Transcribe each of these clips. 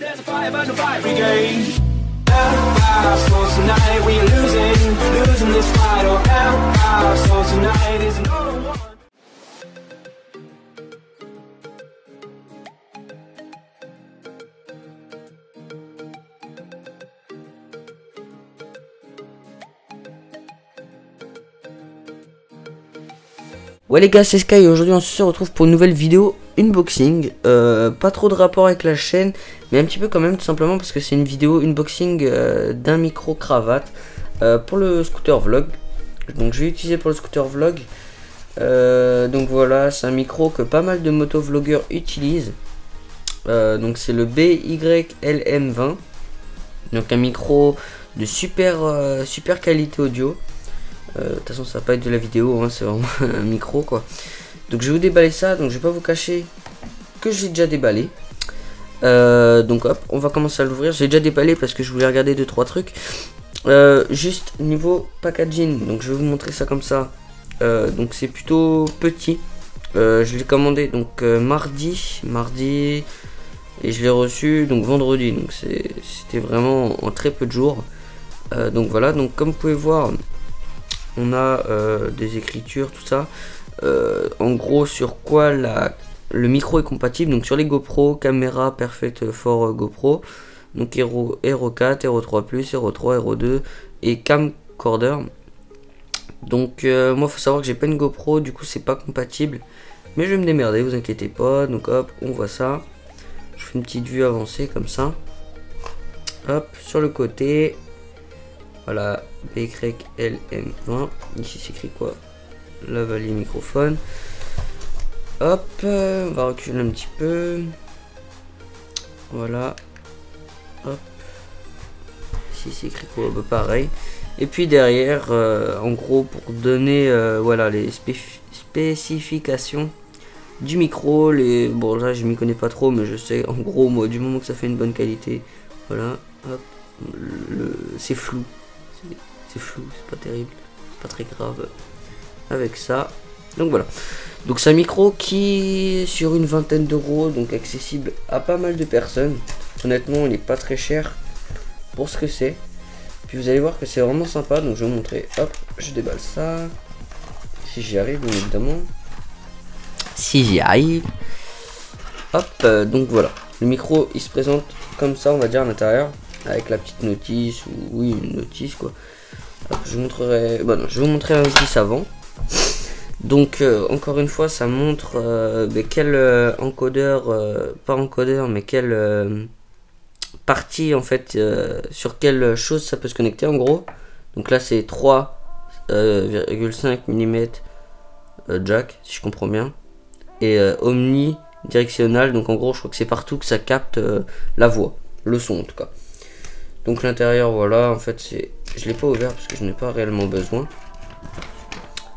There's a fire burn the fire brigade. Our souls tonight, we are losing this fight. Oh, our souls tonight is another one. Ouais les gars, c'est Sky et aujourd'hui on se retrouve pour une nouvelle vidéo unboxing. Pas trop de rapport avec la chaîne, mais un petit peu quand même, tout simplement parce que c'est une vidéo unboxing d'un micro cravate pour le scooter vlog. Donc je vais utiliser pour le scooter vlog. Donc voilà, c'est un micro que pas mal de motovlogueurs utilisent. Donc c'est le BYLM20. Donc un micro de super qualité audio. De toute façon ça va pas être de la vidéo, hein, c'est vraiment un micro quoi. Donc je vais vous déballer ça, donc je vais pas vous cacher que je l'ai déjà déballé. Donc hop, on va commencer à l'ouvrir. J'ai déjà déballé parce que je voulais regarder 2-3 trucs. Juste niveau packaging, donc je vais vous montrer ça comme ça. Donc c'est plutôt petit. Je l'ai commandé donc mardi et je l'ai reçu donc vendredi. Donc c'était vraiment en très peu de jours. Donc voilà, donc comme vous pouvez voir, on a des écritures, tout ça. En gros, sur quoi le micro est compatible. Donc sur les GoPro, caméra Perfect for GoPro. Donc Hero 4, Hero 3 Plus, Hero 3, Hero 2 et camcorder. Donc moi, faut savoir que j'ai pas une GoPro, du coup c'est pas compatible. Mais je vais me démerder, vous inquiétez pas. Donc hop, on voit ça. Je fais une petite vue avancée comme ça. Hop, sur le côté. Voilà, BYLM20. Ici c'est écrit quoi? Lavalier microphone. Hop, on va reculer un petit peu. Voilà. Hop. Ici c'est écrit quoi? Bah, pareil. Et puis derrière, en gros, pour donner voilà les spécifications du micro. Bon là je m'y connais pas trop, mais je sais en gros moi du moment que ça fait une bonne qualité. Voilà. Hop. C'est flou. C'est flou, c'est pas terrible, pas très grave avec ça. Donc voilà, donc c'est un micro qui est sur une vingtaine d'euros, donc accessible à pas mal de personnes. Honnêtement il est pas très cher pour ce que c'est. Puis vous allez voir que c'est vraiment sympa, donc je vais vous montrer. Hop, je déballe ça, si j'y arrive bien évidemment, si j'y arrive. Hop, donc voilà, le micro il se présente comme ça, on va dire à l'intérieur, avec la petite notice, ou oui une notice quoi. Hop, je vous montrerai, je vais vous montrer la notice avant. Donc encore une fois ça montre quel encodeur, pas encodeur mais quelle partie en fait, sur quelle chose ça peut se connecter en gros. Donc là c'est 3,5 mm jack si je comprends bien, et omnidirectionnel, donc en gros je crois que c'est partout que ça capte la voix, le son en tout cas. Donc l'intérieur voilà, en fait c'est, je l'ai pas ouvert parce que je n'ai pas réellement besoin.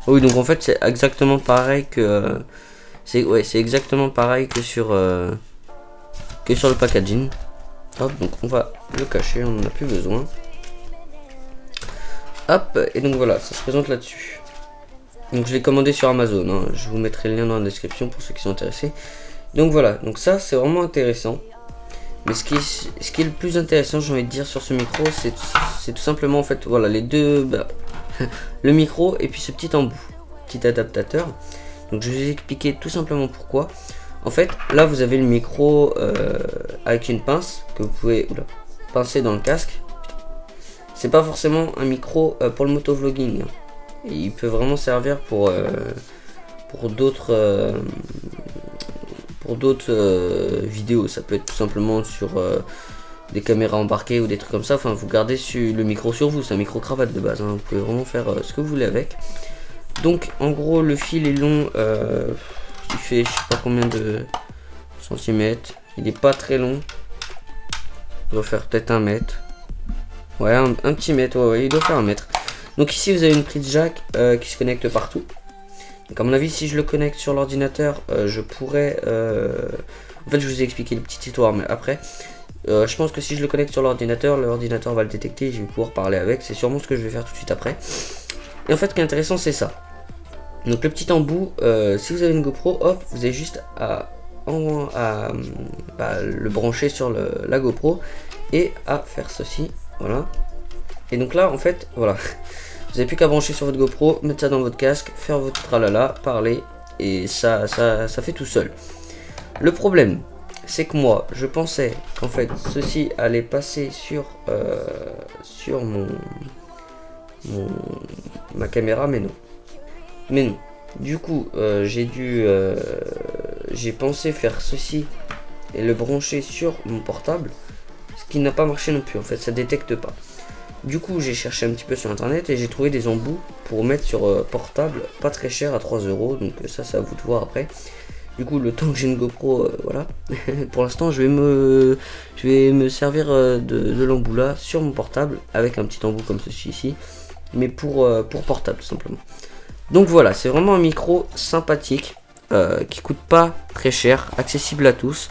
Oui, donc en fait c'est exactement pareil que c'est exactement pareil que sur le packaging. Hop, donc on va le cacher, on n'en a plus besoin. Hop, et donc voilà, ça se présente là-dessus. Donc je l'ai commandé sur Amazon, hein. Je vous mettrai le lien dans la description pour ceux qui sont intéressés. Donc voilà, donc ça c'est vraiment intéressant. Mais ce qui est le plus intéressant, j'ai envie de dire, sur ce micro, c'est tout simplement en fait, voilà, les deux, le micro et puis ce petit embout, petit adaptateur. Donc je vais vous expliquer tout simplement pourquoi. En fait, là vous avez le micro avec une pince que vous pouvez pincer dans le casque. C'est pas forcément un micro pour le motovlogging, hein. Il peut vraiment servir pour d'autres vidéos. Ça peut être tout simplement sur des caméras embarquées ou des trucs comme ça. Enfin, vous gardez le micro sur vous. C'est un micro cravate de base, hein. Vous pouvez vraiment faire ce que vous voulez avec. Donc en gros le fil est long, il fait je sais pas combien de centimètres. Il est pas très long. Il doit faire peut-être 1 mètre. Ouais, un petit mètre, ouais, il doit faire 1 mètre. Donc ici vous avez une prise jack qui se connecte partout. Donc à mon avis si je le connecte sur l'ordinateur, je pourrais... En fait je vous ai expliqué une petite histoire mais après. Je pense que si je le connecte sur l'ordinateur va le détecter et je vais pouvoir parler avec. C'est sûrement ce que je vais faire tout de suite après. Et en fait ce qui est intéressant c'est ça. Donc le petit embout, si vous avez une GoPro, hop, vous avez juste à le brancher sur la GoPro et à faire ceci, voilà. Et donc là en fait voilà, vous n'avez plus qu'à brancher sur votre GoPro, mettre ça dans votre casque, faire votre tralala, parler, et ça fait tout seul. Le problème c'est que moi je pensais qu'en fait ceci allait passer sur ma caméra, mais non. Du coup j'ai pensé faire ceci et le brancher sur mon portable, ce qui n'a pas marché non plus. En fait ça détecte pas. Du coup j'ai cherché un petit peu sur internet et j'ai trouvé des embouts pour mettre sur portable, pas très cher, à 3 €. Donc ça c'est à vous de voir après. Du coup le temps que j'ai une GoPro, voilà. Pour l'instant je vais me servir de l'embout là sur mon portable avec un petit embout comme ceci ici, mais pour portable tout simplement. Donc voilà, c'est vraiment un micro sympathique qui coûte pas très cher, accessible à tous.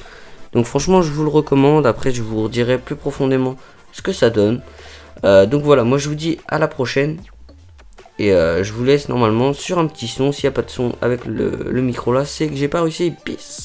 Donc franchement je vous le recommande. Après je vous redirai plus profondément ce que ça donne. Donc voilà, moi je vous dis à la prochaine. Et je vous laisse normalement sur un petit son. S'il n'y a pas de son avec le micro là, c'est que j'ai pas réussi. Peace.